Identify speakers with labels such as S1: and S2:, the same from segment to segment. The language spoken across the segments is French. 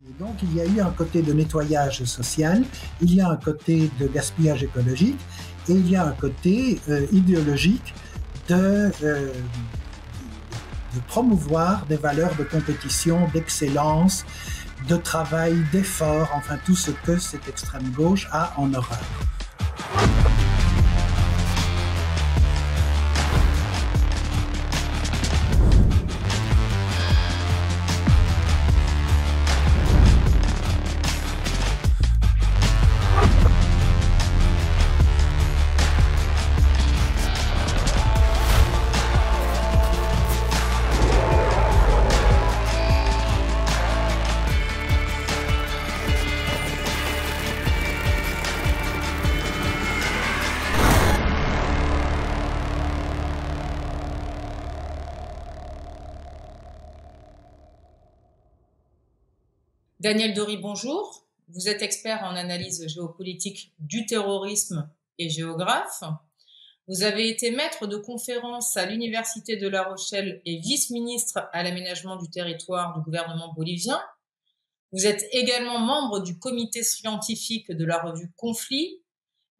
S1: Et donc il y a eu un côté de nettoyage social, il y a un côté de gaspillage écologique et il y a un côté idéologique de promouvoir des valeurs de compétition, d'excellence, de travail, d'effort, enfin tout ce que cette extrême gauche a en horreur.
S2: Daniel Dory, bonjour. Vous êtes expert en analyse géopolitique du terrorisme et géographe. Vous avez été maître de conférence à l'Université de La Rochelle et vice-ministre à l'aménagement du territoire du gouvernement bolivien. Vous êtes également membre du comité scientifique de la revue Conflit.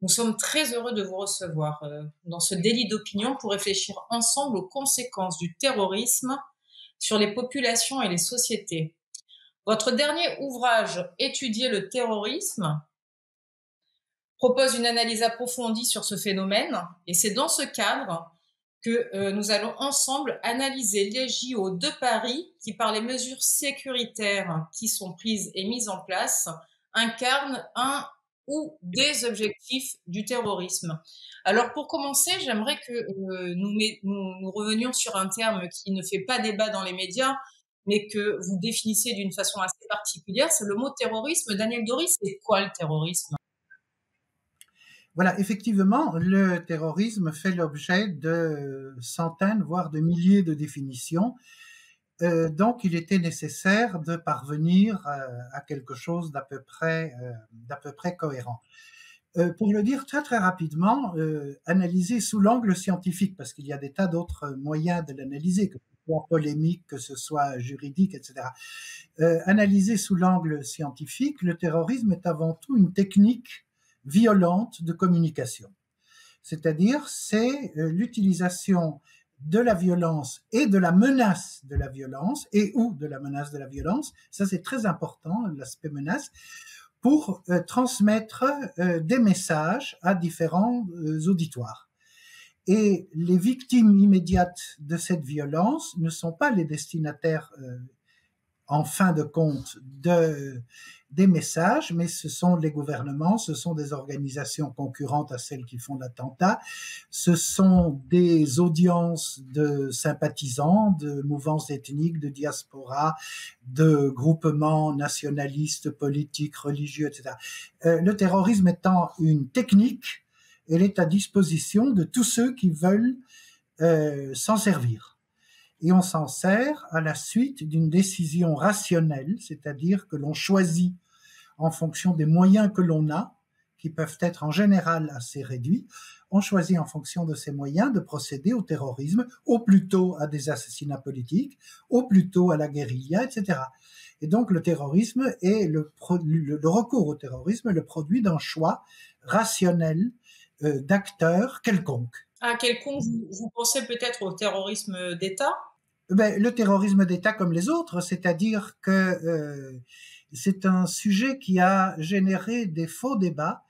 S2: Nous sommes très heureux de vous recevoir dans ce délit d'opinion pour réfléchir ensemble aux conséquences du terrorisme sur les populations et les sociétés. Votre dernier ouvrage, Étudier le terrorisme, propose une analyse approfondie sur ce phénomène et c'est dans ce cadre que nous allons ensemble analyser les JO de Paris qui, par les mesures sécuritaires qui sont prises et mises en place, incarnent un ou des objectifs du terrorisme. Alors pour commencer, j'aimerais que nous revenions sur un terme qui ne fait pas débat dans les médias, mais que vous définissez d'une façon assez particulière, c'est le mot terrorisme. Daniel Dory, c'est quoi le terrorisme ?
S1: Voilà, effectivement, le terrorisme fait l'objet de centaines, voire de milliers de définitions. Donc, il était nécessaire de parvenir à quelque chose d'à peu près cohérent. Pour le dire très très rapidement, analyser sous l'angle scientifique, parce qu'il y a des tas d'autres moyens de l'analyser, que ce soit polémique, que ce soit juridique, etc. Analyser sous l'angle scientifique, le terrorisme est avant tout une technique violente de communication. C'est-à-dire, c'est l'utilisation de la violence et de la menace de la violence, et ou de la menace de la violence, ça c'est très important, l'aspect menace, pour transmettre des messages à différents auditoires. Et les victimes immédiates de cette violence ne sont pas les destinataires, en fin de compte, des messages, mais ce sont les gouvernements, ce sont des organisations concurrentes à celles qui font l'attentat, ce sont des audiences de sympathisants, de mouvances ethniques, de diaspora, de groupements nationalistes, politiques, religieux, etc. Le terrorisme étant une technique, elle est à disposition de tous ceux qui veulent s'en servir. Et on s'en sert à la suite d'une décision rationnelle, c'est-à-dire que l'on choisit en fonction des moyens que l'on a, qui peuvent être en général assez réduits, on choisit en fonction de ces moyens de procéder au terrorisme, au plus tôt à des assassinats politiques, au plus tôt à la guérilla, etc. Et donc le terrorisme est le recours au terrorisme est le produit d'un choix rationnel d'acteurs quelconques.
S2: À quelconque, vous pensez peut-être au terrorisme d'État ?
S1: Le terrorisme d'État comme les autres, c'est-à-dire que c'est un sujet qui a généré des faux débats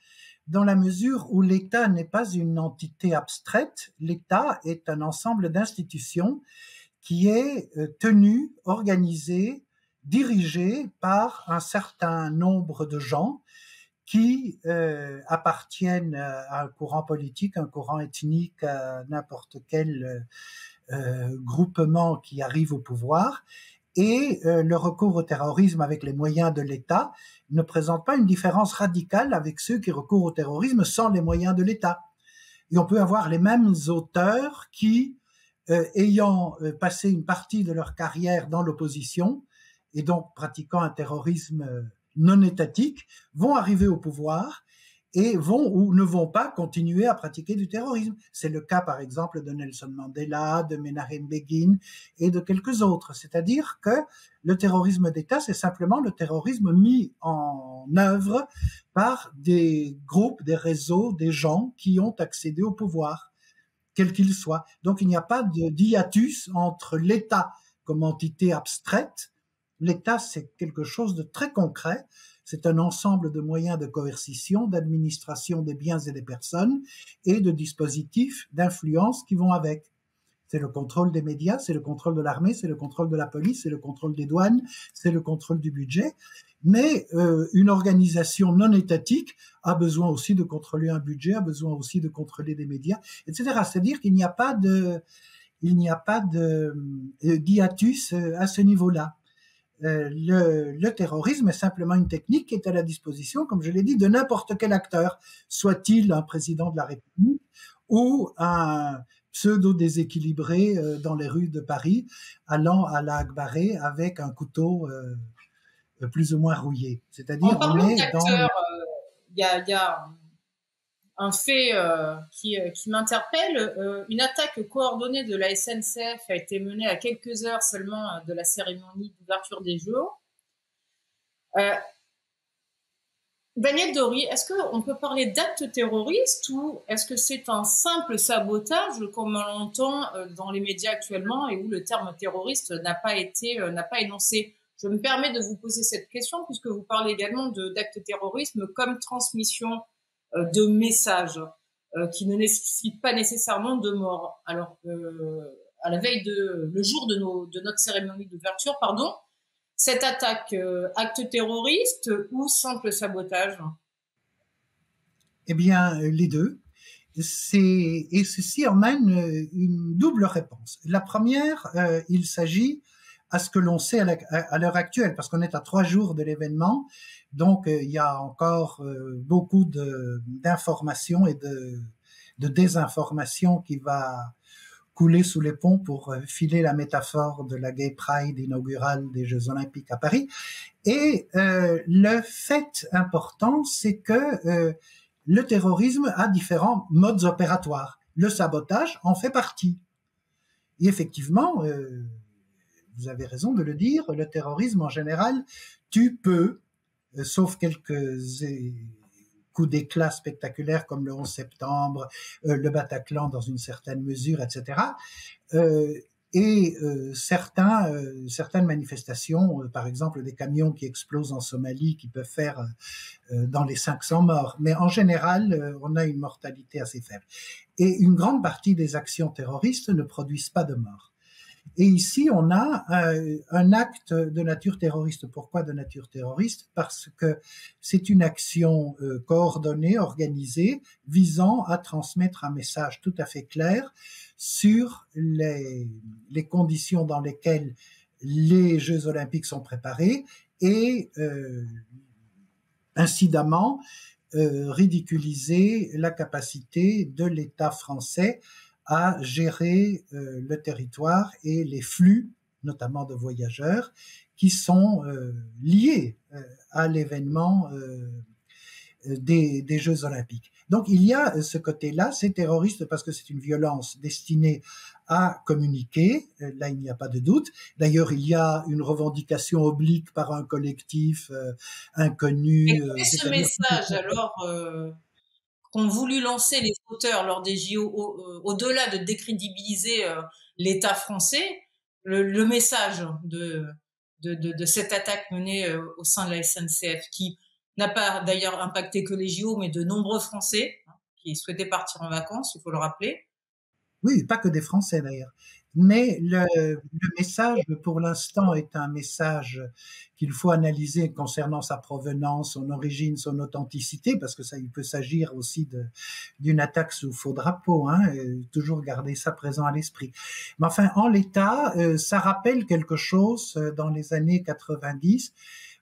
S1: dans la mesure où l'État n'est pas une entité abstraite. L'État est un ensemble d'institutions qui est tenu, organisé, dirigé par un certain nombre de gens qui appartiennent à un courant politique, un courant ethnique, à n'importe quel groupement qui arrive au pouvoir. Et le recours au terrorisme avec les moyens de l'État ne présente pas une différence radicale avec ceux qui recourent au terrorisme sans les moyens de l'État. Et on peut avoir les mêmes auteurs qui, ayant passé une partie de leur carrière dans l'opposition, et donc pratiquant un terrorisme non étatique, vont arriver au pouvoir et vont ou ne vont pas continuer à pratiquer du terrorisme. C'est le cas, par exemple, de Nelson Mandela, de Menachem Begin et de quelques autres. C'est-à-dire que le terrorisme d'État, c'est simplement le terrorisme mis en œuvre par des groupes, des réseaux, des gens qui ont accédé au pouvoir, quel qu'il soit. Donc il n'y a pas de hiatus entre l'État comme entité abstraite. L'État, c'est quelque chose de très concret. C'est un ensemble de moyens de coercition, d'administration des biens et des personnes et de dispositifs d'influence qui vont avec. C'est le contrôle des médias, c'est le contrôle de l'armée, c'est le contrôle de la police, c'est le contrôle des douanes, c'est le contrôle du budget. Mais une organisation non étatique a besoin aussi de contrôler un budget, a besoin aussi de contrôler des médias, etc. C'est-à-dire qu'il n'y a pas de hiatus à ce niveau-là. Le terrorisme est simplement une technique qui est à la disposition, comme je l'ai dit, de n'importe quel acteur, soit-il un président de la République ou un pseudo déséquilibré dans les rues de Paris, allant à la Akbaré avec un couteau plus ou moins rouillé.
S2: C'est-à-dire, on est dans... Il y a un fait qui m'interpelle. Une attaque coordonnée de la SNCF a été menée à quelques heures seulement de la cérémonie d'ouverture des Jeux. Daniel Dory, est-ce qu'on peut parler d'acte terroriste ou est-ce que c'est un simple sabotage comme on l'entend dans les médias actuellement et où le terme terroriste n'a pas énoncé? Je me permets de vous poser cette question puisque vous parlez également d'acte terrorisme comme transmission de messages qui ne nécessitent pas nécessairement de mort. Alors, à la veille le jour de notre cérémonie d'ouverture, pardon, cette attaque, acte terroriste ou simple sabotage?
S1: Eh bien, les deux. Et ceci emmène une double réponse. La première, il s'agit à ce que l'on sait à l'heure actuelle, parce qu'on est à 3 jours de l'événement, donc il y a encore beaucoup d'informations et de désinformation qui va couler sous les ponts pour filer la métaphore de la Gay Pride inaugurale des Jeux Olympiques à Paris. Et le fait important, c'est que le terrorisme a différents modes opératoires. Le sabotage en fait partie. Et effectivement, vous avez raison de le dire, le terrorisme en général tue peu, sauf quelques coups d'éclat spectaculaires comme le 11 septembre, le Bataclan dans une certaine mesure, etc. Certaines manifestations, par exemple des camions qui explosent en Somalie, qui peuvent faire dans les 500 morts. Mais en général, on a une mortalité assez faible. Et une grande partie des actions terroristes ne produisent pas de morts. Et ici, on a un acte de nature terroriste. Pourquoi de nature terroriste? Parce que c'est une action coordonnée, organisée, visant à transmettre un message tout à fait clair sur les conditions dans lesquelles les Jeux olympiques sont préparés et incidemment ridiculiser la capacité de l'État français à gérer le territoire et les flux, notamment de voyageurs, qui sont liés à l'événement des Jeux olympiques. Donc il y a ce côté-là, c'est terroriste parce que c'est une violence destinée à communiquer, là il n'y a pas de doute. D'ailleurs il y a une revendication oblique par un collectif inconnu.
S2: Et ce message alors qu'ont voulu lancer les auteurs lors des JO, au-delà de décrédibiliser l'État français, le message de cette attaque menée au sein de la SNCF, qui n'a pas d'ailleurs impacté que les JO, mais de nombreux Français qui souhaitaient partir en vacances, il faut le rappeler.
S1: Oui, pas que des Français d'ailleurs. Mais le message, pour l'instant, est un message qu'il faut analyser concernant sa provenance, son origine, son authenticité, parce que ça, il peut s'agir aussi d'une attaque sous faux drapeau, hein, toujours garder ça présent à l'esprit. Mais enfin, en l'état, ça rappelle quelque chose dans les années 90,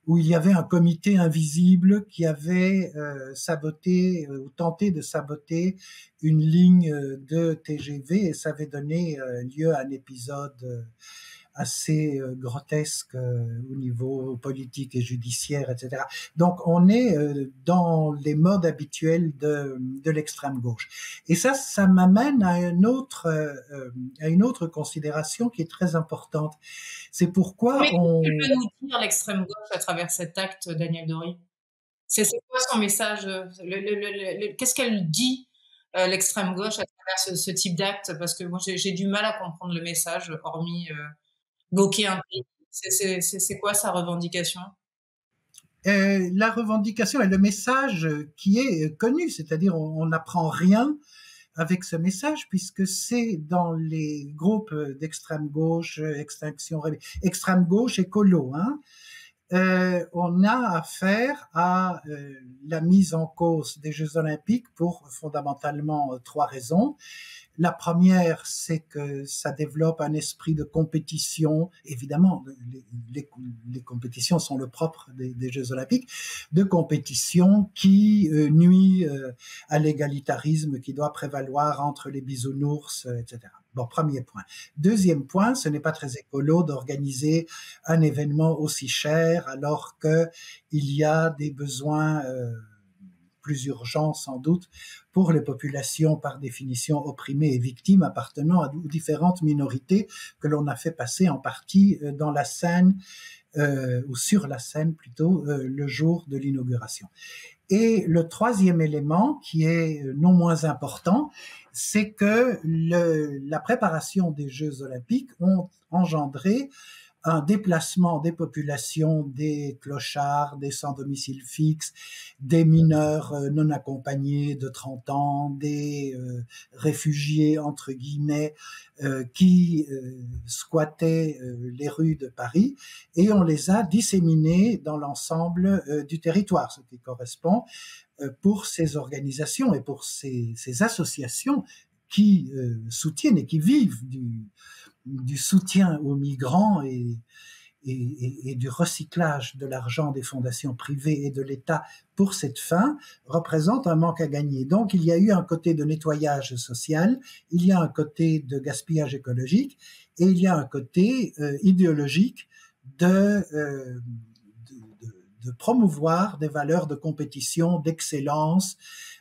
S1: où il y avait un comité invisible qui avait saboté ou tenté de saboter une ligne de TGV et ça avait donné lieu à un épisode assez grotesques au niveau politique et judiciaire, etc. Donc on est dans les modes habituels de l'extrême gauche. Et ça m'amène à une autre considération qui est très importante. C'est pourquoi
S2: Mais qu'est-ce que peut nous dire l'extrême gauche à travers cet acte, Daniel Dory? C'est quoi son message? Qu'est-ce qu'elle dit, l'extrême gauche à travers ce type d'acte? Parce que moi, j'ai du mal à comprendre le message, hormis bloquer un pays. C'est quoi sa revendication?
S1: La revendication et le message qui est connu, c'est-à-dire on n'apprend rien avec ce message, puisque c'est dans les groupes d'extrême gauche, extrême gauche écolo, hein, on a affaire à la mise en cause des Jeux Olympiques pour fondamentalement trois raisons. La première, c'est que ça développe un esprit de compétition. Évidemment, les compétitions sont le propre des Jeux Olympiques, de compétition qui nuit à l'égalitarisme qui doit prévaloir entre les bisounours, etc. Bon, premier point. Deuxième point, ce n'est pas très écolo d'organiser un événement aussi cher alors que il y a des besoins plus urgents sans doute pour les populations par définition opprimées et victimes appartenant à différentes minorités que l'on a fait passer en partie dans la scène ou sur la scène plutôt le jour de l'inauguration. Et le troisième élément, qui est non moins important, c'est que la préparation des Jeux Olympiques ont engendré un déplacement des populations, des clochards, des sans domicile fixe, des mineurs non accompagnés de 30 ans, des réfugiés, entre guillemets, qui squattaient les rues de Paris, et on les a disséminés dans l'ensemble du territoire, ce qui correspond pour ces organisations et pour ces associations qui soutiennent et qui vivent du soutien aux migrants et du recyclage de l'argent des fondations privées et de l'État pour cette fin, représente un manque à gagner. Donc il y a eu un côté de nettoyage social, il y a un côté de gaspillage écologique et il y a un côté idéologique de promouvoir des valeurs de compétition, d'excellence,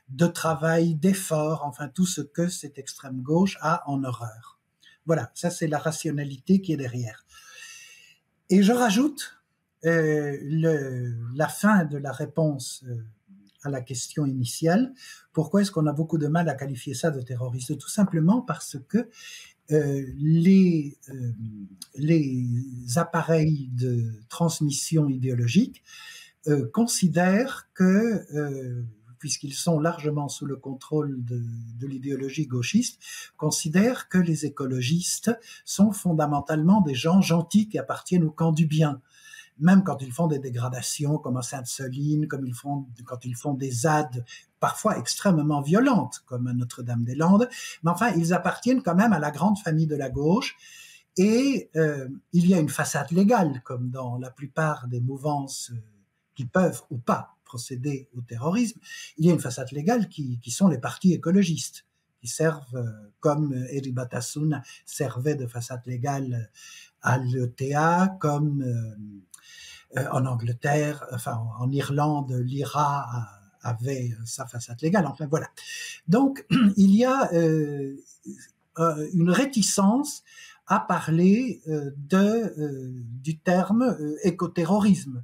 S1: de travail, d'effort, enfin tout ce que cette extrême gauche a en horreur. Voilà, ça c'est la rationalité qui est derrière. Et je rajoute la fin de la réponse à la question initiale. Pourquoi est-ce qu'on a beaucoup de mal à qualifier ça de terroriste? Tout simplement parce que les appareils de transmission idéologique considèrent que puisqu'ils sont largement sous le contrôle de l'idéologie gauchiste, considèrent que les écologistes sont fondamentalement des gens gentils qui appartiennent au camp du bien. Même quand ils font des dégradations comme à Sainte-Soline, quand ils font des ZAD parfois extrêmement violentes, comme à Notre-Dame-des-Landes, mais enfin, ils appartiennent quand même à la grande famille de la gauche, et il y a une façade légale, comme dans la plupart des mouvances qui peuvent ou pas procéder au terrorisme, il y a une façade légale qui sont les partis écologistes, qui servent, comme Eri Batasuna servait de façade légale à l'ETA, comme en Angleterre, enfin en Irlande, l'IRA avait sa façade légale, enfin voilà. Donc il y a une réticence à parler du terme écoterrorisme.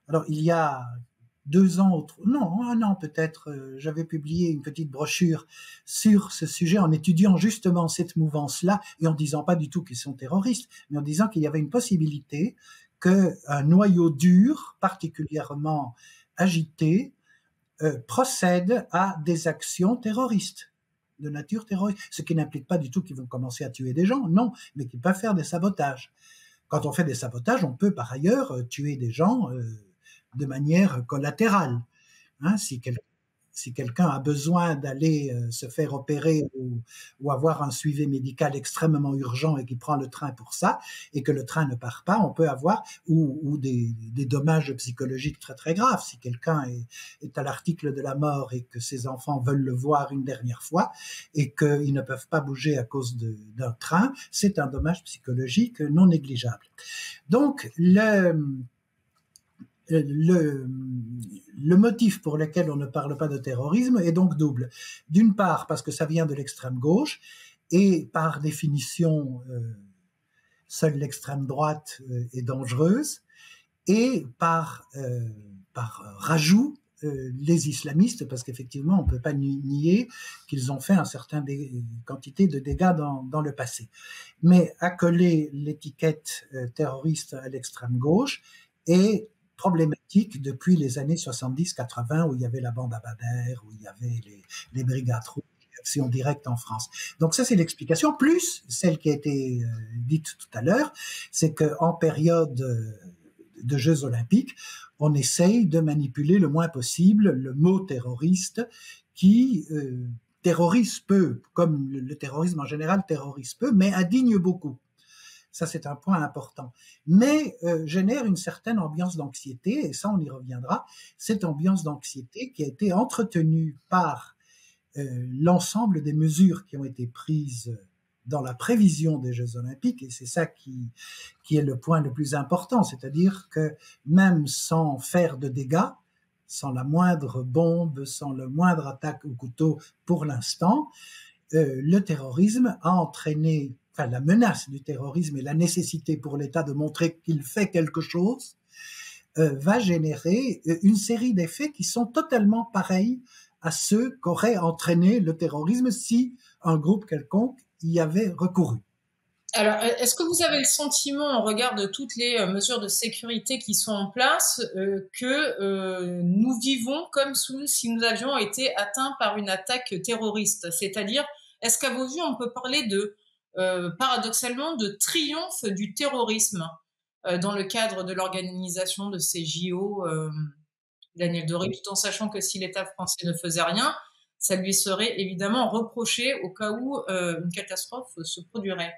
S1: Alors il y a 2 ans, non, 1 an peut-être, j'avais publié une petite brochure sur ce sujet en étudiant justement cette mouvance-là et en disant pas du tout qu'ils sont terroristes, mais en disant qu'il y avait une possibilité qu'un noyau dur, particulièrement agité, procède à des actions terroristes, de nature terroriste, ce qui n'implique pas du tout qu'ils vont commencer à tuer des gens, non, mais qu'ils peuvent faire des sabotages. Quand on fait des sabotages, on peut par ailleurs tuer des gens de manière collatérale. Hein, si si quelqu'un a besoin d'aller se faire opérer ou avoir un suivi médical extrêmement urgent et qui prend le train pour ça, et que le train ne part pas, on peut avoir ou des dommages psychologiques très très graves. Si quelqu'un est à l'article de la mort et que ses enfants veulent le voir une dernière fois et qu'ils ne peuvent pas bouger à cause d'un train, c'est un dommage psychologique non négligeable. Donc, le motif pour lequel on ne parle pas de terrorisme est donc double. D'une part, parce que ça vient de l'extrême gauche, et par définition, seule l'extrême droite est dangereuse, et par rajout, les islamistes, parce qu'effectivement, on ne peut pas nier qu'ils ont fait un certain quantité de dégâts dans le passé. Mais accoler l'étiquette terroriste à l'extrême gauche est problématique depuis les années 70-80, où il y avait la bande à Bader, où il y avait les brigades rouges, action directe en France. Donc ça, c'est l'explication, plus celle qui a été dite tout à l'heure, c'est qu'en période de Jeux olympiques, on essaye de manipuler le moins possible le mot terroriste qui terrorise peu, comme le terrorisme en général terrorise peu, mais indigne beaucoup. Ça, c'est un point important. Mais génère une certaine ambiance d'anxiété, et ça, on y reviendra, cette ambiance d'anxiété qui a été entretenue par l'ensemble des mesures qui ont été prises dans la prévision des Jeux olympiques, et c'est ça qui est le point le plus important, c'est-à-dire que même sans faire de dégâts, sans la moindre bombe, sans le moindre attaque au couteau pour l'instant, le terrorisme a entraîné, enfin la menace du terrorisme et la nécessité pour l'État de montrer qu'il fait quelque chose, va générer une série d'effets qui sont totalement pareils à ceux qu'aurait entraîné le terrorisme si un groupe quelconque y avait recouru.
S2: Alors, est-ce que vous avez le sentiment, au regard de toutes les mesures de sécurité qui sont en place, que nous vivons comme si nous avions été atteints par une attaque terroriste? C'est-à-dire, est-ce qu'à vos yeux, on peut parler paradoxalement, de triomphe du terrorisme dans le cadre de l'organisation de ces JO, Daniel Dory, tout en sachant que si l'État français ne faisait rien, ça lui serait évidemment reproché au cas où une catastrophe se produirait.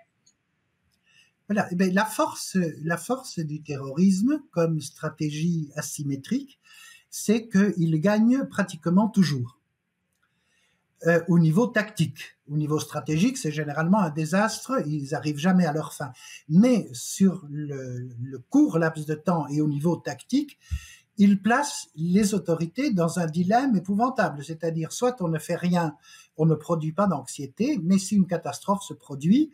S1: Voilà. Eh bien, la force du terrorisme comme stratégie asymétrique, c'est qu'il gagne pratiquement toujours. Au niveau tactique. Au niveau stratégique, c'est généralement un désastre, ils n'arrivent jamais à leur fin. Mais sur le court laps de temps et au niveau tactique, ils placent les autorités dans un dilemme épouvantable, c'est-à-dire soit on ne fait rien, on ne produit pas d'anxiété, mais si une catastrophe se produit,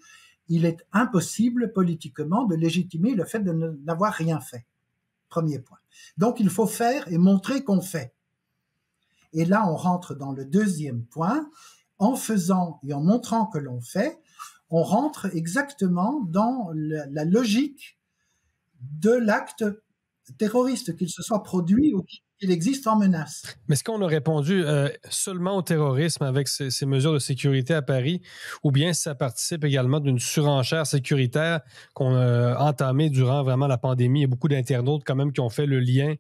S1: il est impossible politiquement de légitimer le fait de n'avoir rien fait. Premier point. Donc il faut faire et montrer qu'on fait. Et là, on rentre dans le deuxième point. En faisant et en montrant que l'on fait, on rentre exactement dans la logique de l'acte terroriste, qu'il se soit produit ou qu'il existe en menace.
S3: Mais est-ce qu'on a répondu seulement au terrorisme avec ces mesures de sécurité à Paris, ou bien ça participe également d'une surenchère sécuritaire qu'on a entamée durant vraiment la pandémie? Il y a beaucoup d'internautes quand même qui ont fait le lien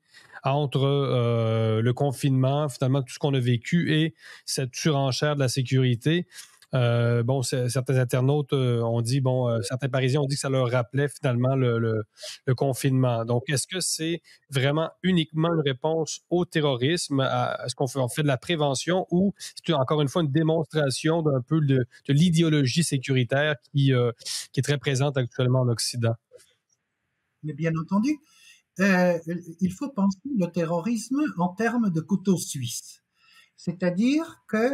S3: entre le confinement, finalement tout ce qu'on a vécu, et cette surenchère de la sécurité. Certains internautes ont dit, certains Parisiens ont dit que ça leur rappelait finalement le confinement. Donc, est-ce que c'est vraiment uniquement une réponse au terrorisme? Est-ce qu'on fait de la prévention, ou c'est encore une fois une démonstration d'un peu de l'idéologie sécuritaire qui est très présente actuellement en Occident?
S1: Mais bien entendu, il faut penser le terrorisme en termes de couteau suisse. C'est-à-dire que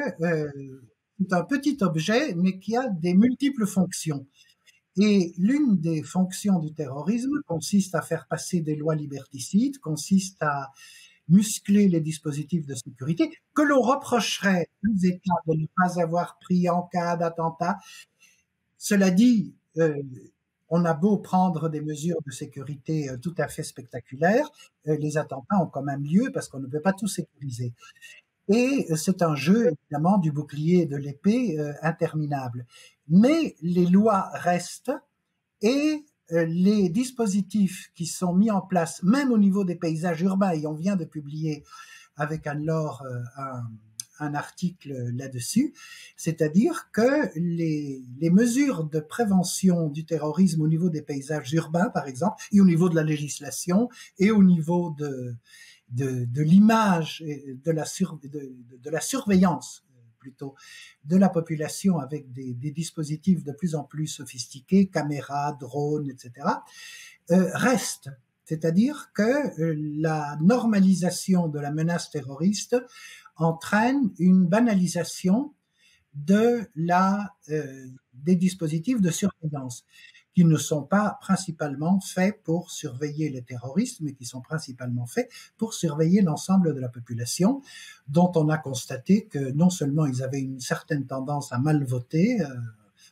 S1: c'est un petit objet, mais qui a des multiples fonctions. Et l'une des fonctions du terrorisme consiste à faire passer des lois liberticides, consiste à muscler les dispositifs de sécurité, que l'on reprocherait aux États de ne pas avoir pris en cas d'attentat. Cela dit, on a beau prendre des mesures de sécurité tout à fait spectaculaires, les attentats ont quand même lieu parce qu'on ne peut pas tout sécuriser. Et c'est un jeu, évidemment, du bouclier et de l'épée interminable. Mais les lois restent et les dispositifs qui sont mis en place, même au niveau des paysages urbains, et on vient de publier avec Anne-Laure un article là-dessus, c'est-à-dire que les mesures de prévention du terrorisme au niveau des paysages urbains, par exemple, et au niveau de la législation, et au niveau de l'image, de la surveillance, plutôt, de la population avec des dispositifs de plus en plus sophistiqués, caméras, drones, etc., reste. C'est-à-dire que la normalisation de la menace terroriste entraîne une banalisation des dispositifs de surveillance qui ne sont pas principalement faits pour surveiller les terroristes, mais qui sont principalement faits pour surveiller l'ensemble de la population, dont on a constaté que non seulement ils avaient une certaine tendance à mal voter,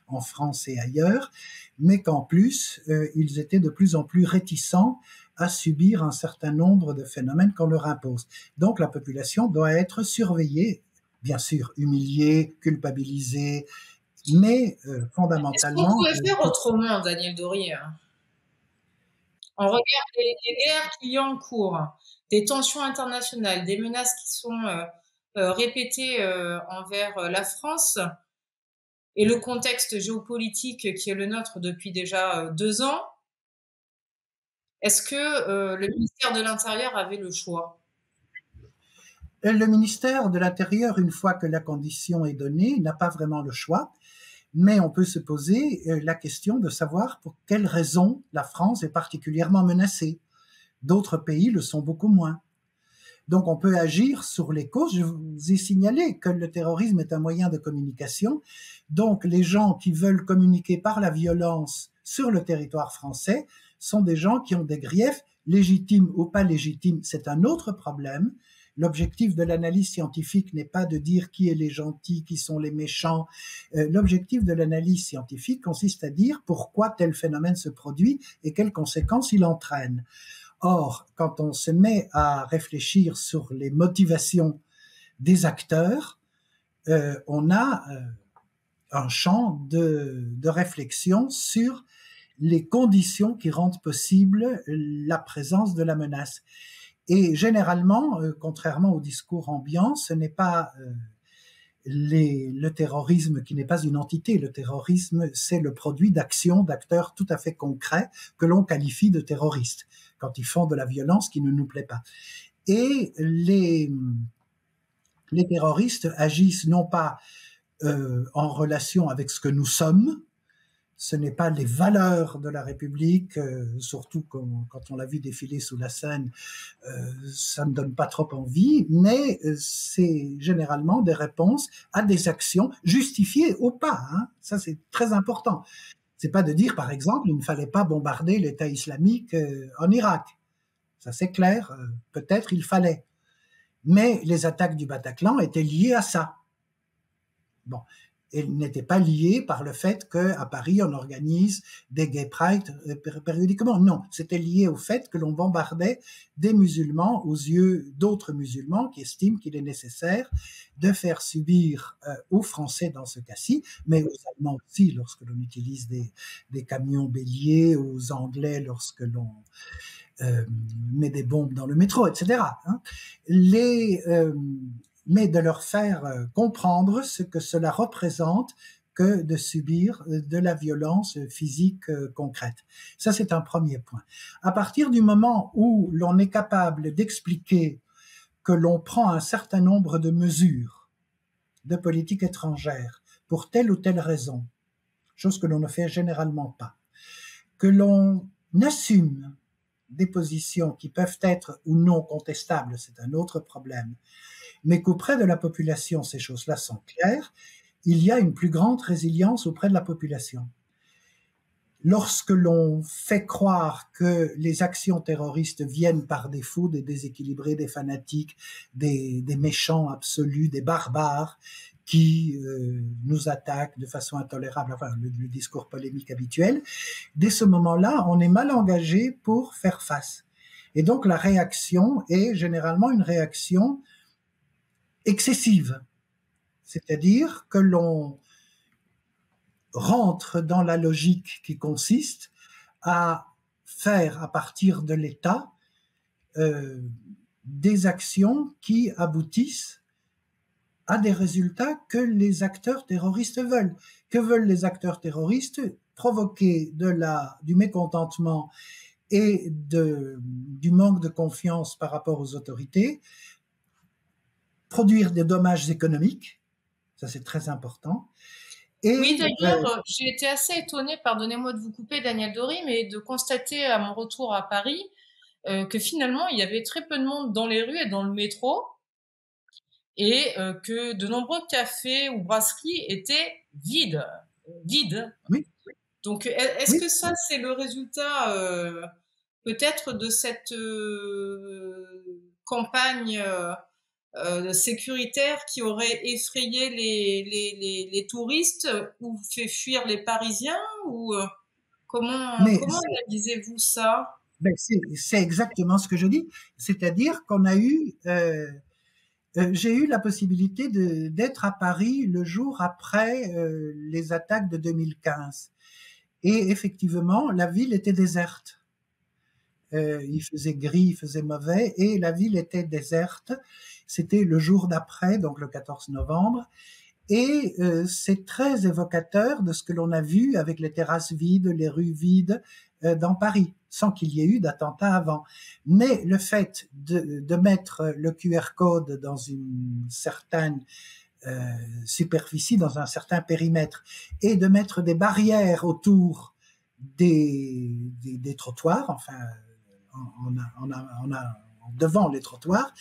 S1: en France et ailleurs, mais qu'en plus, ils étaient de plus en plus réticents à subir un certain nombre de phénomènes qu'on leur impose. Donc la population doit être surveillée, bien sûr humiliée, culpabilisée, mais fondamentalement...
S2: Est-ce qu'on pouvait faire autrement, Daniel Dory? On regarde les guerres qu'il y a en cours, des tensions internationales, des menaces qui sont répétées envers la France, et le contexte géopolitique qui est le nôtre depuis déjà 2 ans. Est-ce que le ministère de l'Intérieur avait le choix?
S1: Le ministère de l'Intérieur, une fois que la condition est donnée, n'a pas vraiment le choix, mais on peut se poser la question de savoir pour quelles raisons la France est particulièrement menacée. D'autres pays le sont beaucoup moins. Donc on peut agir sur les causes. Je vous ai signalé que le terrorisme est un moyen de communication. Donc les gens qui veulent communiquer par la violence sur le territoire français sont des gens qui ont des griefs, légitimes ou pas légitimes. C'est un autre problème. L'objectif de l'analyse scientifique n'est pas de dire qui est les gentils, qui sont les méchants. L'objectif de l'analyse scientifique consiste à dire pourquoi tel phénomène se produit et quelles conséquences il entraîne. Or, quand on se met à réfléchir sur les motivations des acteurs, on a un champ de réflexion sur les conditions qui rendent possible la présence de la menace. Et généralement, contrairement au discours ambiant, ce n'est pas le terrorisme qui n'est pas une entité. Le terrorisme, c'est le produit d'actions d'acteurs tout à fait concrets que l'on qualifie de terroristes quand ils font de la violence qui ne nous plaît pas. Et les terroristes agissent non pas en relation avec ce que nous sommes, ce n'est pas les valeurs de la République, surtout quand on l'a vu défiler sous la Seine, ça ne donne pas trop envie, mais c'est généralement des réponses à des actions justifiées ou pas. Hein. Ça, c'est très important. C'est pas de dire, par exemple, il ne fallait pas bombarder l'État islamique en Irak. Ça, c'est clair. Peut-être il fallait. Mais les attaques du Bataclan étaient liées à ça. Bon. Elles n'étaient pas liées par le fait qu'à Paris, on organise des gay pride périodiquement. Non, c'était lié au fait que l'on bombardait des musulmans aux yeux d'autres musulmans qui estiment qu'il est nécessaire de faire subir aux Français dans ce cas-ci, mais aux Allemands aussi lorsque l'on utilise des camions béliers, aux Anglais lorsque l'on met des bombes dans le métro, etc. Hein. Mais de leur faire comprendre ce que cela représente que de subir de la violence physique concrète. Ça, c'est un premier point. À partir du moment où l'on est capable d'expliquer que l'on prend un certain nombre de mesures de politique étrangère pour telle ou telle raison, chose que l'on ne fait généralement pas, que l'on assume des positions qui peuvent être ou non contestables, c'est un autre problème, mais qu'auprès de la population, ces choses-là sont claires, il y a une plus grande résilience auprès de la population. Lorsque l'on fait croire que les actions terroristes viennent par des fous, des déséquilibrés, des fanatiques, des méchants absolus, des barbares qui nous attaquent de façon intolérable, enfin le discours polémique habituel, dès ce moment-là, on est mal engagé pour faire face. Et donc la réaction est généralement une réaction excessive, c'est-à-dire que l'on rentre dans la logique qui consiste à faire à partir de l'État des actions qui aboutissent a des résultats que les acteurs terroristes veulent. Que veulent les acteurs terroristes? Provoquer du mécontentement et du manque de confiance par rapport aux autorités, produire des dommages économiques, ça c'est très important.
S2: Et, oui, d'ailleurs, j'ai été assez étonnée, pardonnez-moi de vous couper, Daniel Dory, mais de constater à mon retour à Paris que finalement, il y avait très peu de monde dans les rues et dans le métro, et que de nombreux cafés ou brasseries étaient vides.
S1: Oui.
S2: Donc, est-ce que ça, c'est le résultat peut-être de cette campagne sécuritaire qui aurait effrayé les touristes ou fait fuir les Parisiens, ou comment analysez-vous ça?
S1: C'est exactement ce que je dis, c'est-à-dire qu'on a eu j'ai eu la possibilité d'être à Paris le jour après les attaques de 2015. Et effectivement, la ville était déserte. Il faisait gris, il faisait mauvais, et la ville était déserte. C'était le jour d'après, donc le 14 novembre. Et c'est très évocateur de ce que l'on a vu avec les terrasses vides, les rues vides dans Paris, sans qu'il y ait eu d'attentat avant. Mais le fait de mettre le QR code dans une certaine superficie, dans un certain périmètre, et de mettre des barrières autour des trottoirs, enfin, devant les trottoirs,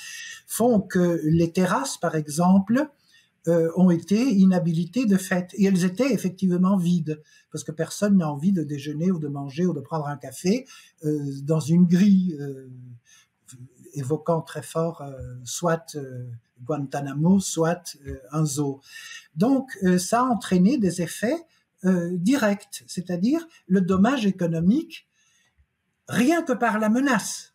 S1: font que les terrasses, par exemple, ont été inhabilitées de fait. Et elles étaient effectivement vides, parce que personne n'a envie de déjeuner ou de manger ou de prendre un café dans une grille évoquant très fort soit Guantanamo, soit un zoo. Donc, ça a entraîné des effets directs, c'est-à-dire le dommage économique, rien que par la menace.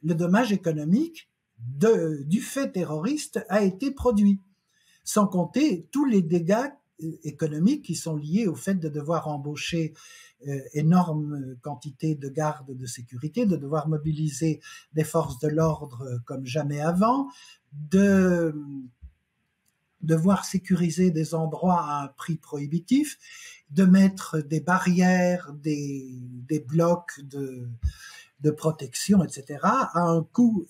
S1: Le dommage économique du fait terroriste a été produit, sans compter tous les dégâts économiques qui sont liés au fait de devoir embaucher énorme quantité de gardes de sécurité, de devoir mobiliser des forces de l'ordre comme jamais avant, de devoir sécuriser des endroits à un prix prohibitif, de mettre des barrières, des blocs de protection, etc., à un coût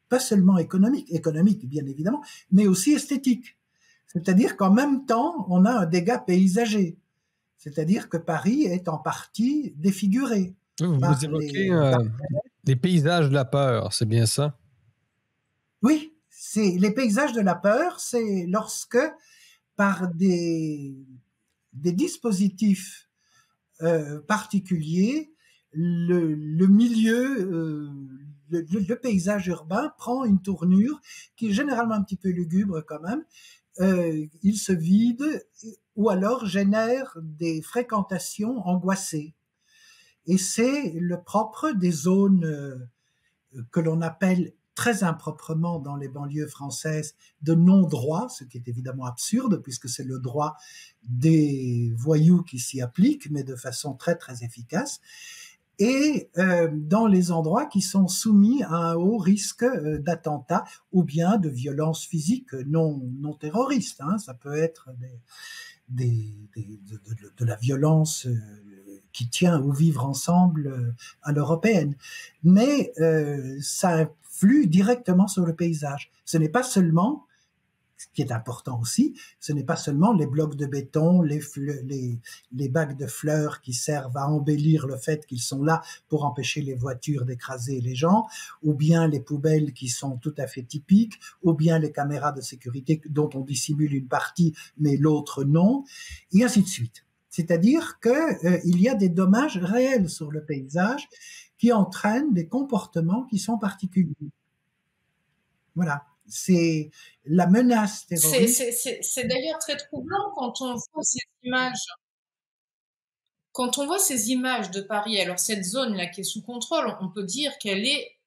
S1: pas seulement économique bien évidemment, mais aussi esthétique. C'est-à-dire qu'en même temps, on a un dégât paysager. C'est-à-dire que Paris est en partie défiguré.
S3: Vous évoquez les paysages de la peur, c'est bien ça?
S1: Oui, c'est les paysages de la peur, c'est lorsque, par des dispositifs particuliers, le milieu, le paysage urbain prend une tournure qui est généralement un petit peu lugubre quand même. Il se vide ou alors génère des fréquentations angoissées. Et c'est le propre des zones que l'on appelle très improprement dans les banlieues françaises de non-droit, ce qui est évidemment absurde puisque c'est le droit des voyous qui s'y applique, mais de façon très très efficace, et dans les endroits qui sont soumis à un haut risque d'attentat ou bien de violence physique non terroriste. Hein. Ça peut être de la violence qui tient au vivre ensemble à l'européenne. Mais ça influe directement sur le paysage. Ce n'est pas seulement, ce qui est important aussi, ce n'est pas seulement les blocs de béton, les bacs de fleurs qui servent à embellir le fait qu'ils sont là pour empêcher les voitures d'écraser les gens, ou bien les poubelles qui sont tout à fait typiques, ou bien les caméras de sécurité dont on dissimule une partie mais l'autre non, et ainsi de suite. C'est-à-dire qu'il y a des dommages réels sur le paysage qui entraînent des comportements qui sont particuliers. Voilà. C'est la menace terroriste.
S2: C'est d'ailleurs très troublant quand on voit ces images. Quand on voit ces images de Paris, alors cette zone-là qui est sous contrôle, on peut dire qu'elle est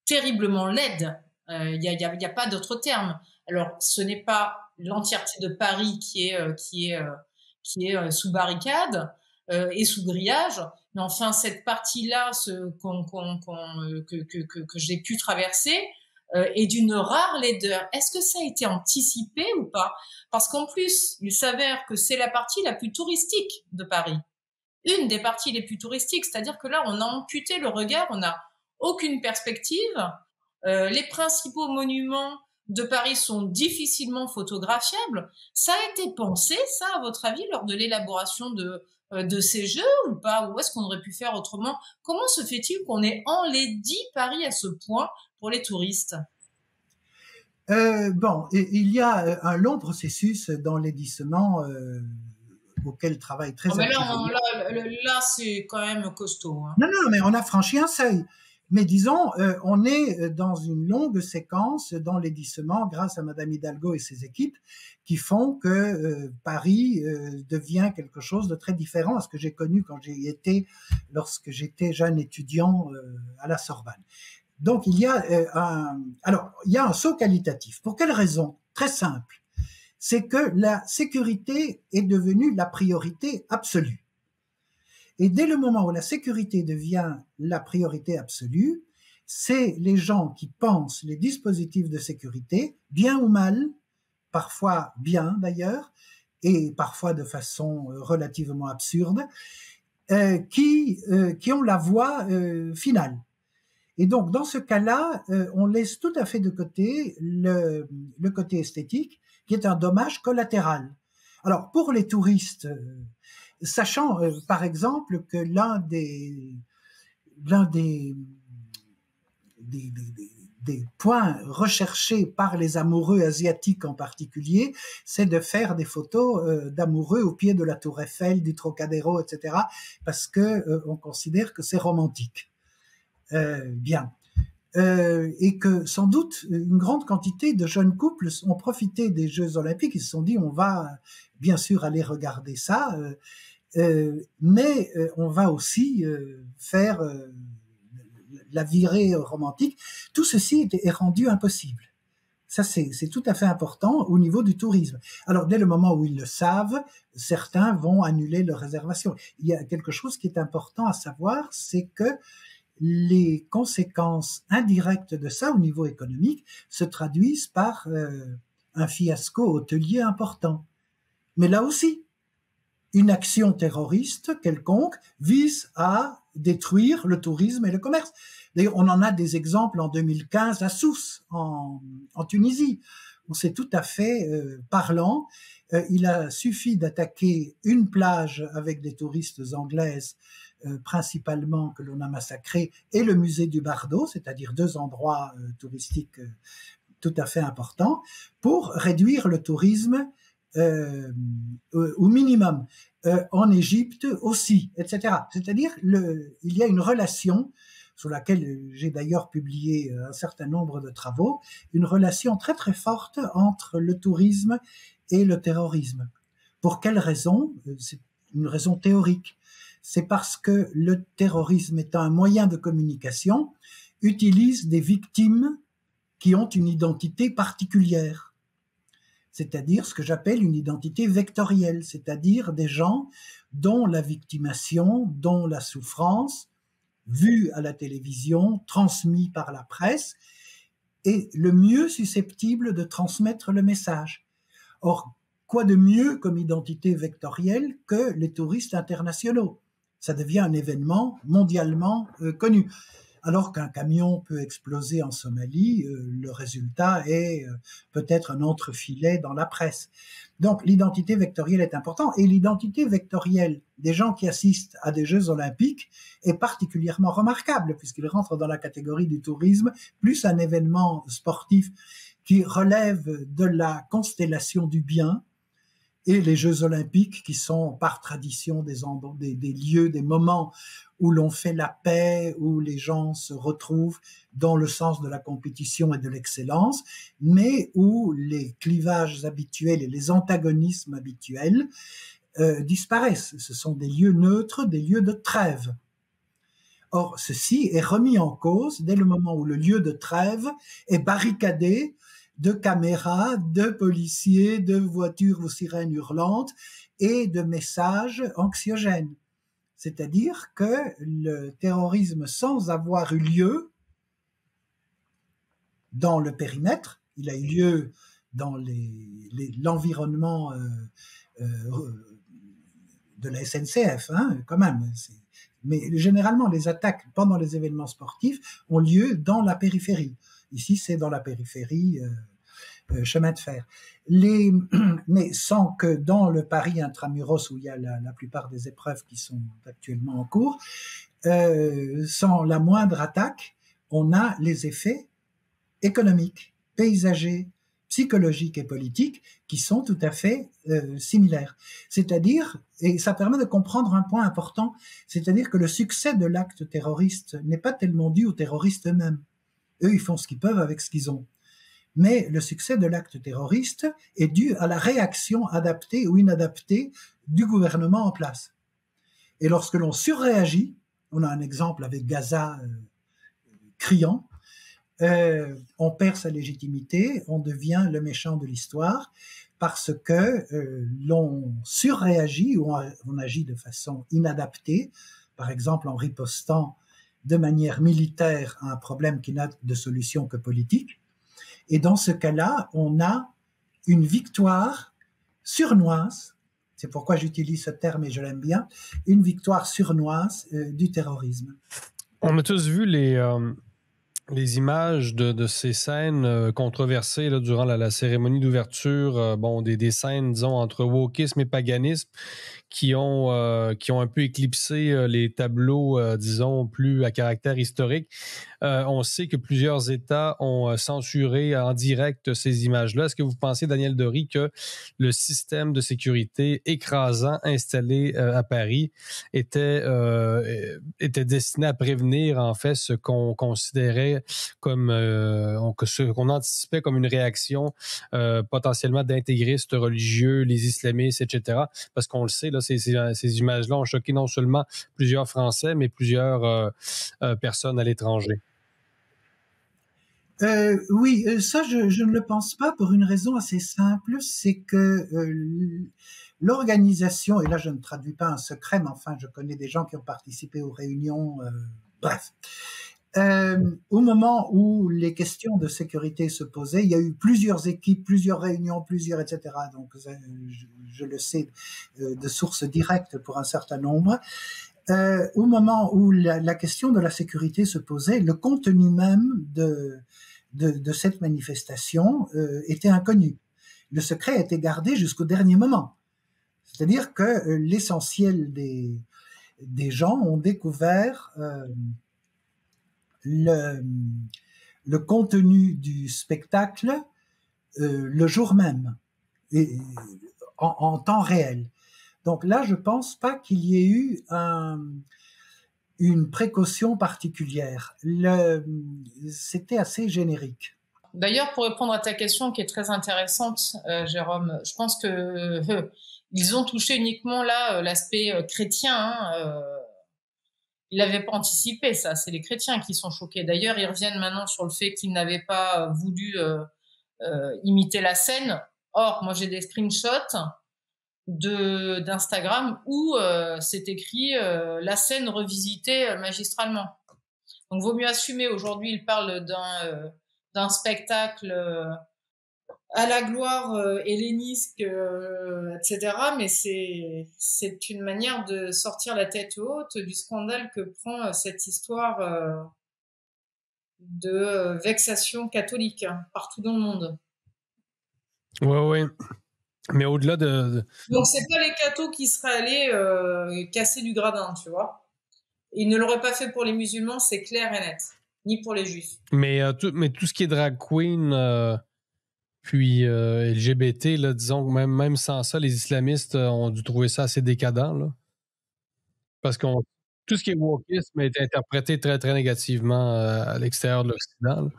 S2: terriblement laide. Il y a pas d'autre terme. Alors, ce n'est pas l'entièreté de Paris qui est sous barricade et sous grillage, mais enfin cette partie-là que j'ai pu traverser, et d'une rare laideur. Est-ce que ça a été anticipé ou pas? Parce qu'en plus, il s'avère que c'est la partie la plus touristique de Paris. Une des parties les plus touristiques, c'est-à-dire que là, on a amputé le regard, on n'a aucune perspective. Les principaux monuments de Paris sont difficilement photographiables. Ça a été pensé, ça, à votre avis, lors de l'élaboration de ces jeux ou pas? Ou est-ce qu'on aurait pu faire autrement? Comment se fait-il qu'on ait enlaidi Paris à ce point pour les touristes?
S1: Bon, il y a un long processus d'enlaidissement auquel travaille très
S2: Mais
S1: activement.
S2: là, c'est quand même costaud. Hein.
S1: Non, mais on a franchi un seuil. Mais disons, on est dans une longue séquence d'enlaidissement grâce à Madame Hidalgo et ses équipes qui font que Paris devient quelque chose de très différent à ce que j'ai connu quand j'y étais lorsque j'étais jeune étudiant à la Sorbonne. Donc il y a il y a un saut qualitatif. Pour quelle raison? Très simple. C'est que la sécurité est devenue la priorité absolue. Et dès le moment où la sécurité devient la priorité absolue, c'est les gens qui pensent les dispositifs de sécurité, bien ou mal, parfois bien d'ailleurs, et parfois de façon relativement absurde, qui ont la voix finale. Et donc, dans ce cas-là, on laisse tout à fait de côté le côté esthétique, qui est un dommage collatéral. Alors, pour les touristes, sachant, par exemple, que l'un des points recherchés par les amoureux asiatiques en particulier, c'est de faire des photos d'amoureux au pied de la Tour Eiffel, du Trocadéro, etc., parce que on considère que c'est romantique. Bien. Et que sans doute une grande quantité de jeunes couples ont profité des Jeux Olympiques. Ils se sont dit on va bien sûr aller regarder ça, mais on va aussi faire la virée romantique. Tout ceci est rendu impossible. Ça, c'est tout à fait important au niveau du tourisme. Alors, dès le moment où ils le savent, certains vont annuler leur réservation. Il y a quelque chose qui est important à savoir, c'est que les conséquences indirectes de ça au niveau économique se traduisent par un fiasco hôtelier important. Mais là aussi, une action terroriste quelconque vise à détruire le tourisme et le commerce. D'ailleurs, on en a des exemples en 2015 à Sousse, en Tunisie, où c'est tout à fait parlant. Il a suffi d'attaquer une plage avec des touristes anglaises principalement que l'on a massacré, et le musée du Bardo, c'est-à-dire deux endroits touristiques tout à fait importants, pour réduire le tourisme au minimum. En Égypte aussi, etc. C'est-à-dire, il y a une relation sur laquelle j'ai d'ailleurs publié un certain nombre de travaux, une relation très très forte entre le tourisme et le terrorisme. Pour quelle raison? C'est une raison théorique. C'est parce que le terrorisme étant un moyen de communication, utilise des victimes qui ont une identité particulière. C'est-à-dire ce que j'appelle une identité vectorielle, c'est-à-dire des gens dont la victimation, dont la souffrance, vue à la télévision, transmise par la presse, est le mieux susceptible de transmettre le message. Or, quoi de mieux comme identité vectorielle que les touristes internationaux? Ça devient un événement mondialement connu. Alors qu'un camion peut exploser en Somalie, le résultat est peut-être un entrefilet dans la presse. Donc l'identité vectorielle est importante, et l'identité vectorielle des gens qui assistent à des Jeux Olympiques est particulièrement remarquable, puisqu'il rentre dans la catégorie du tourisme, plus un événement sportif qui relève de la constellation du bien, et les Jeux Olympiques qui sont par tradition des lieux, des moments où l'on fait la paix, où les gens se retrouvent dans le sens de la compétition et de l'excellence, mais où les clivages habituels et les antagonismes habituels disparaissent. Ce sont des lieux neutres, des lieux de trêve. Or, ceci est remis en cause dès le moment où le lieu de trêve est barricadé de caméras, de policiers, de voitures aux sirènes hurlantes et de messages anxiogènes. C'est-à-dire que le terrorisme, sans avoir eu lieu, dans le périmètre, il a eu lieu dans l'environnement de la SNCF, hein, quand même. Mais généralement, les attaques pendant les événements sportifs ont lieu dans la périphérie. Ici, c'est dans la périphérie chemin de fer. Mais sans que dans le Paris intramuros, où il y a la plupart des épreuves qui sont actuellement en cours, sans la moindre attaque, on a les effets économiques, paysagers, psychologiques et politiques qui sont tout à fait similaires. C'est-à-dire, et ça permet de comprendre un point important, c'est-à-dire que le succès de l'acte terroriste n'est pas tellement dû aux terroristes eux-mêmes. Eux, ils font ce qu'ils peuvent avec ce qu'ils ont. Mais le succès de l'acte terroriste est dû à la réaction adaptée ou inadaptée du gouvernement en place. Et lorsque l'on surréagit, on a un exemple avec Gaza criant, on perd sa légitimité, on devient le méchant de l'histoire parce que l'on surréagit ou on agit de façon inadaptée, par exemple en ripostant de manière militaire à un problème qui n'a de solution que politique. Et dans ce cas-là, on a une victoire surnoise, c'est pourquoi j'utilise ce terme et je l'aime bien, une victoire surnoise du terrorisme.
S3: On a tous vu les images de ces scènes controversées là, durant la cérémonie d'ouverture, des scènes, disons, entre wokisme et paganisme qui ont un peu éclipsé les tableaux, disons, plus à caractère historique. On sait que plusieurs États ont censuré en direct ces images-là. Est-ce que vous pensez, Daniel Dory, que le système de sécurité écrasant installé à Paris était destiné à prévenir, en fait, ce qu'on considérait comme ce qu'on anticipait comme une réaction potentiellement d'intégristes religieux, les islamistes, etc. Parce qu'on le sait, là, ces images-là ont choqué non seulement plusieurs Français, mais plusieurs personnes à l'étranger.
S1: Oui, ça je ne le pense pas pour une raison assez simple, c'est que l'organisation, et là je ne traduis pas un secret, mais enfin je connais des gens qui ont participé aux réunions, bref. Au moment où les questions de sécurité se posaient, il y a eu plusieurs équipes, plusieurs réunions, etc. Donc je le sais de sources directes pour un certain nombre. Au moment où la question de la sécurité se posait, le contenu même de cette manifestation était inconnu. Le secret a été gardé jusqu'au dernier moment. C'est-à-dire que l'essentiel des gens ont découvert le contenu du spectacle le jour même, et en temps réel. Donc là, je pense pas qu'il y ait eu une précaution particulière. C'était assez générique.
S2: D'ailleurs, pour répondre à ta question qui est très intéressante, Jérôme, je pense que ils ont touché uniquement là l'aspect chrétien. Hein, ils l'avaient pas anticipé, ça. C'est les chrétiens qui sont choqués. D'ailleurs, ils reviennent maintenant sur le fait qu'ils n'avaient pas voulu imiter la scène. Or, moi, j'ai des screenshots d'Instagram où c'est écrit la scène revisitée magistralement. Donc, vaut mieux assumer. Aujourd'hui, ils parlent d'un spectacle à la gloire hellénisque, etc. Mais c'est une manière de sortir la tête haute du scandale que prend cette histoire de vexation catholique partout dans le monde.
S3: Oui. Mais au-delà de...
S2: Donc, c'est pas les cathos qui seraient allés casser du gradin, tu vois. Ils ne l'auraient pas fait pour les musulmans, c'est clair et net. Ni pour les juifs.
S3: Mais tout ce qui est drag queen, puis LGBT, là, disons que même sans ça, les islamistes ont dû trouver ça assez décadent, là. Parce que tout ce qui est wokisme est interprété très, très négativement à l'extérieur de l'Occident, là.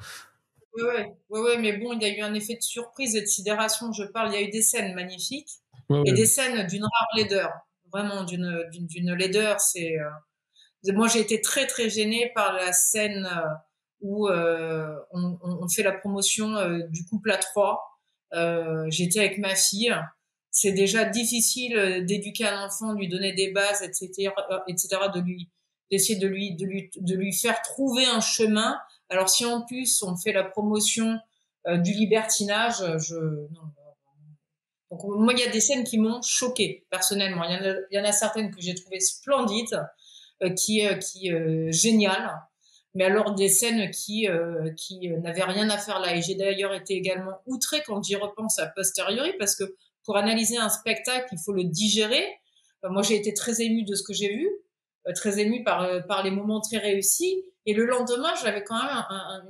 S2: Oui, mais bon, il y a eu un effet de surprise et de sidération. Je parle, il y a eu des scènes magnifiques et des scènes d'une rare laideur. Vraiment, d'une laideur. Moi, j'ai été très, très gênée par la scène où on fait la promotion du couple à trois. J'étais avec ma fille. C'est déjà difficile d'éduquer un enfant, de lui donner des bases, etc., d'essayer de lui faire trouver un chemin Alors si en plus on fait la promotion du libertinage, non. Donc moi il y a des scènes qui m'ont choquée personnellement. Il y en a certaines que j'ai trouvées splendides, géniales. Mais alors des scènes qui n'avaient rien à faire là. Et j'ai d'ailleurs été également outrée quand j'y repense a posteriori, parce que pour analyser un spectacle, il faut le digérer. Moi, j'ai été très émue de ce que j'ai vu, très émue par les moments très réussis. Et le lendemain, j'avais quand même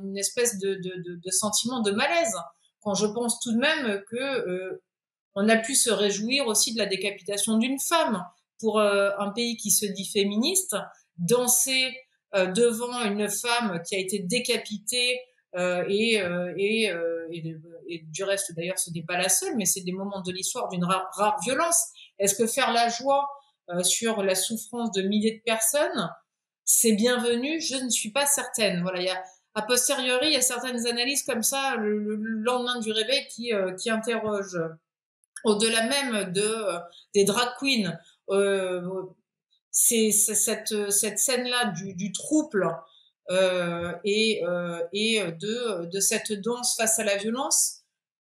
S2: une espèce de sentiment de malaise, quand je pense tout de même que on a pu se réjouir aussi de la décapitation d'une femme. Pour un pays qui se dit féministe, danser devant une femme qui a été décapitée et du reste d'ailleurs ce n'est pas la seule, mais c'est des moments de l'histoire d'une rare violence. Est-ce que faire la joie sur la souffrance de milliers de personnes, c'est bienvenu? Je ne suis pas certaine. Voilà, a posteriori, il y a certaines analyses comme ça le lendemain du réveil qui interrogent. Au-delà même des drag queens, c'est cette scène-là du trouble et de cette danse face à la violence,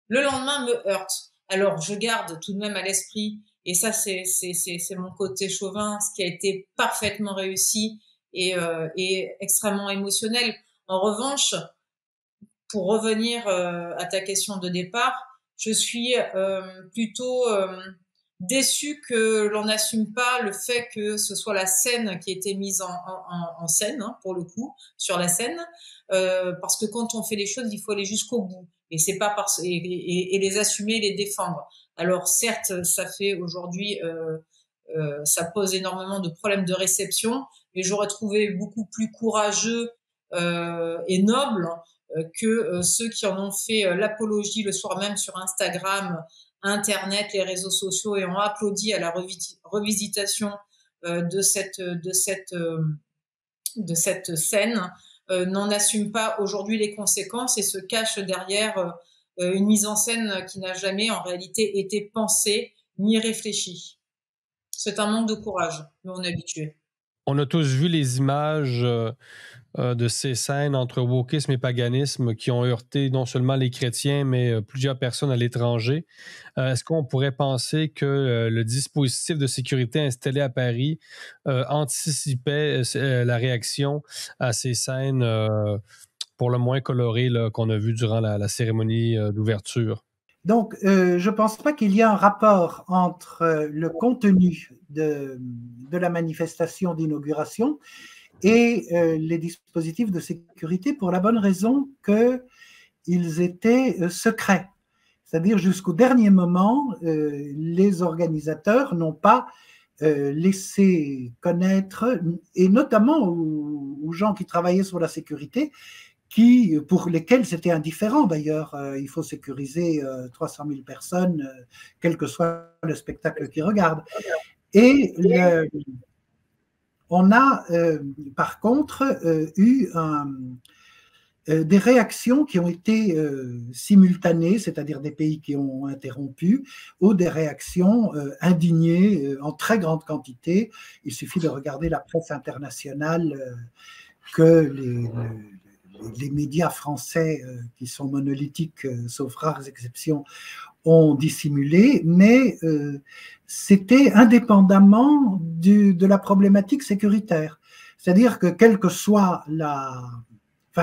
S2: le lendemain me heurte. Alors je garde tout de même à l'esprit, et ça c'est mon côté chauvin, ce qui a été parfaitement réussi et extrêmement émotionnel. En revanche, pour revenir à ta question de départ, je suis plutôt déçue que l'on n'assume pas le fait que ce soit la scène qui a été mise en scène, hein, pour le coup, sur la scène, parce que quand on fait les choses, il faut aller jusqu'au bout, et c'est pas et les assumer, les défendre. Alors certes, ça fait aujourd'hui, ça pose énormément de problèmes de réception, mais j'aurais trouvé beaucoup plus courageux et noble que ceux qui en ont fait l'apologie le soir même sur Instagram, Internet, les réseaux sociaux, et ont applaudi à la revisitation de cette scène, n'en assument pas aujourd'hui les conséquences et se cachent derrière une mise en scène qui n'a jamais en réalité été pensée ni réfléchie. C'est un manque de courage, mais on est habitué.
S3: On a tous vu les images de ces scènes entre wokisme et paganisme qui ont heurté non seulement les chrétiens, mais plusieurs personnes à l'étranger. Est-ce qu'on pourrait penser que le dispositif de sécurité installé à Paris anticipait la réaction à ces scènes pour le moins colorées qu'on a vues durant la cérémonie d'ouverture?
S1: Donc, je ne pense pas qu'il y ait un rapport entre le contenu de la manifestation d'inauguration et les dispositifs de sécurité, pour la bonne raison qu'ils étaient secrets. C'est-à-dire, jusqu'au dernier moment, les organisateurs n'ont pas laissé connaître, et notamment aux gens qui travaillaient sur la sécurité, pour lesquels c'était indifférent d'ailleurs. Il faut sécuriser 300 000 personnes, quel que soit le spectacle qu'ils regardent. Et on a par contre eu des réactions qui ont été simultanées, c'est-à-dire des pays qui ont interrompu, ou des réactions indignées en très grande quantité. Il suffit de regarder la presse internationale que les médias français, qui sont monolithiques, sauf rares exceptions, ont dissimulé, mais c'était indépendamment de la problématique sécuritaire. C'est-à-dire que quelle que soit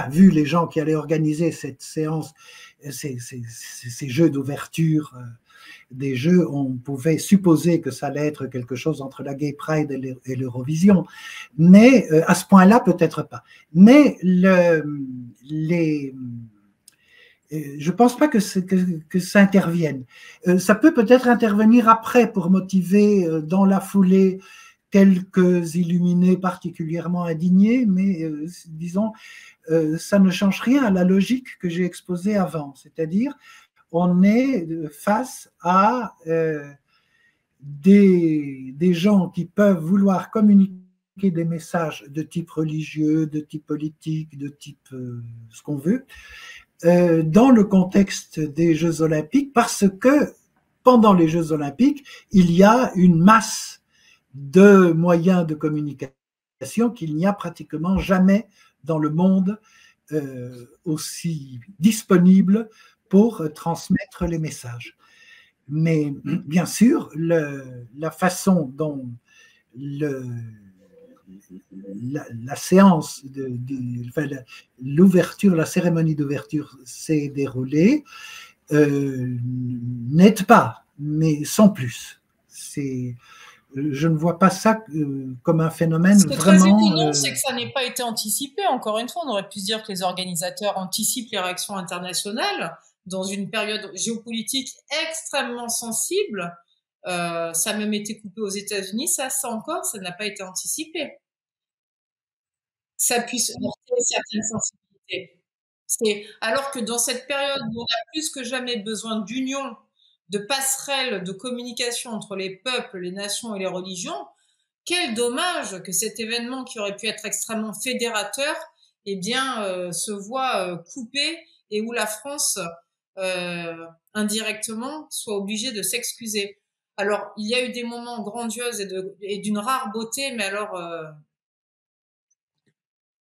S1: vu les gens qui allaient organiser cette séance, ces jeux d'ouverture, des jeux, on pouvait supposer que ça allait être quelque chose entre la Gay Pride et l'Eurovision, mais à ce point-là, peut-être pas. Mais je ne pense pas que ça intervienne. Ça peut-être intervenir après pour motiver dans la foulée quelques illuminés particulièrement indignés, mais disons, ça ne change rien à la logique que j'ai exposée avant, c'est-à-dire on est face à des gens qui peuvent vouloir communiquer des messages de type religieux, de type politique, de type ce qu'on veut, dans le contexte des Jeux Olympiques, parce que pendant les Jeux Olympiques, il y a une masse de moyens de communication qu'il n'y a pratiquement jamais dans le monde aussi disponible pour transmettre les messages. Mais bien sûr, la façon dont la séance, l'ouverture, la cérémonie d'ouverture s'est déroulée n'aide pas, mais sans plus. Je ne vois pas ça comme un phénomène
S2: vraiment... Ce qui est
S1: vraiment...
S2: très étonnant, c'est que ça n'ait pas été anticipé. Encore une fois, on aurait pu se dire que les organisateurs anticipent les réactions internationales dans une période géopolitique extrêmement sensible. Ça a même été coupé aux États-Unis. Ça encore, ça n'a pas été anticipé. Ça puisse heurter certaines sensibilités. Alors que dans cette période où on a plus que jamais besoin d'union, de passerelles de communication entre les peuples, les nations et les religions, quel dommage que cet événement qui aurait pu être extrêmement fédérateur, eh bien, se voit coupé et où la France, indirectement, soit obligée de s'excuser. Alors, il y a eu des moments grandioses et d'une rare beauté, mais alors,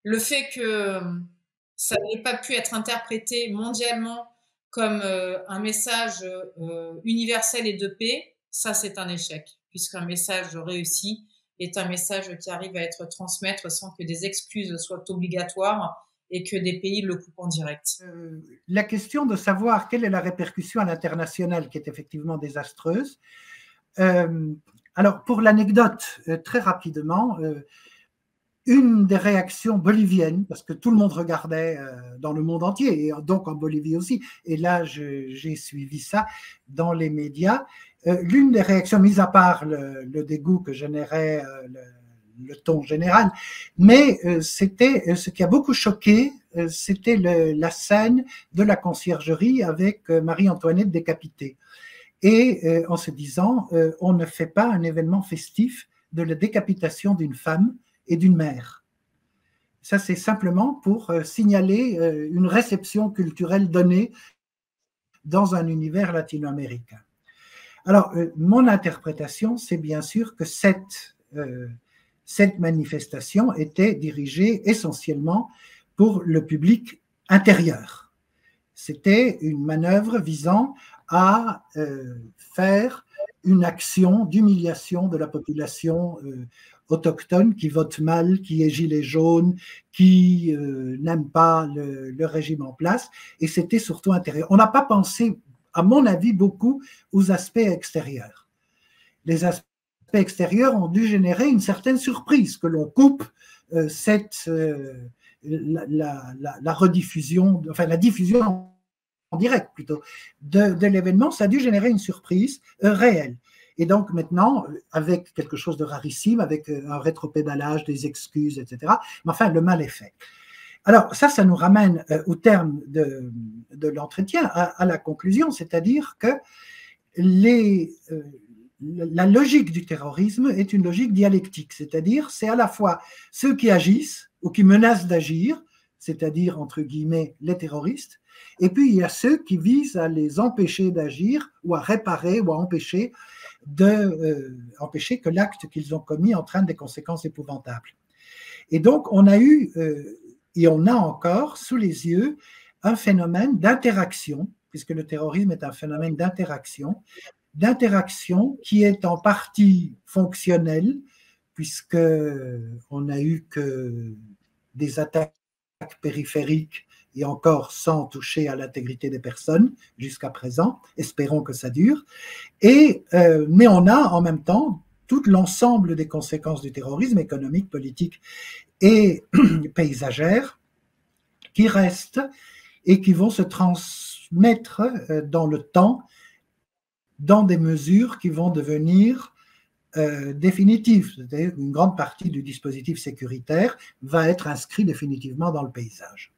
S2: le fait que ça n'ait pas pu être interprété mondialement comme un message universel et de paix, ça c'est un échec, puisqu'un message réussi est un message qui arrive à être transmis sans que des excuses soient obligatoires et que des pays le coupent en direct.
S1: La question de savoir quelle est la répercussion à l'international qui est effectivement désastreuse. Alors, pour l'anecdote, très rapidement, une des réactions boliviennes, parce que tout le monde regardait dans le monde entier, et donc en Bolivie aussi, et là j'ai suivi ça dans les médias, l'une des réactions, mis à part le dégoût que générait le ton général, mais c'était ce qui a beaucoup choqué, c'était la scène de la conciergerie avec Marie-Antoinette décapitée. Et en se disant, on ne fait pas un événement festif de la décapitation d'une femme et d'une mère. Ça, c'est simplement pour signaler une réception culturelle donnée dans un univers latino-américain. Alors, mon interprétation, c'est bien sûr que cette manifestation était dirigée essentiellement pour le public intérieur. C'était une manœuvre visant à faire une action d'humiliation de la population autochtone qui vote mal, qui est gilet jaune, qui n'aime pas le régime en place, et c'était surtout intérieur. On n'a pas pensé, à mon avis, beaucoup aux aspects extérieurs. Les aspects extérieurs ont dû générer une certaine surprise, que l'on coupe la rediffusion, enfin la diffusion en direct plutôt, de l'événement. Ça a dû générer une surprise réelle. Et donc maintenant, avec quelque chose de rarissime, avec un rétropédalage, des excuses, etc., mais enfin, le mal est fait. Alors ça nous ramène au terme de l'entretien, à la conclusion, c'est-à-dire que la logique du terrorisme est une logique dialectique, c'est-à-dire c'est à la fois ceux qui agissent ou qui menacent d'agir, c'est-à-dire entre guillemets les terroristes, et puis il y a ceux qui visent à les empêcher d'agir ou à réparer ou à empêcher que l'acte qu'ils ont commis entraîne des conséquences épouvantables. Et donc on a eu et on a encore sous les yeux un phénomène d'interaction, puisque le terrorisme est un phénomène d'interaction qui est en partie fonctionnelle, puisqu'on n'a eu que des attaques périphériques et encore sans toucher à l'intégrité des personnes jusqu'à présent. Espérons que ça dure. Mais on a en même temps tout l'ensemble des conséquences du terrorisme économique, politique et paysagère qui restent et qui vont se transmettre dans le temps dans des mesures qui vont devenir définitives. C'est-à-dire qu'une grande partie du dispositif sécuritaire va être inscrit définitivement dans le paysage.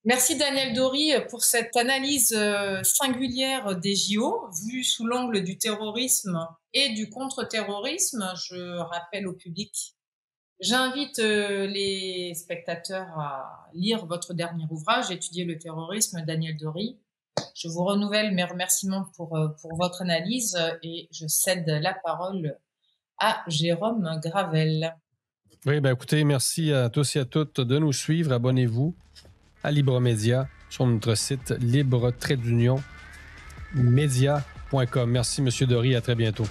S2: Merci Daniel Dory pour cette analyse singulière des JO, vue sous l'angle du terrorisme et du contre-terrorisme. Je rappelle au public, j'invite les spectateurs à lire votre dernier ouvrage, Étudier le terrorisme, Daniel Dory. Je vous renouvelle mes remerciements pour votre analyse et je cède la parole à Jérôme Gravel.
S3: Oui, écoutez, merci à tous et à toutes de nous suivre. Abonnez-vous. à Libremédia sur notre site libre-média.com. Merci, M. Dory. À très bientôt.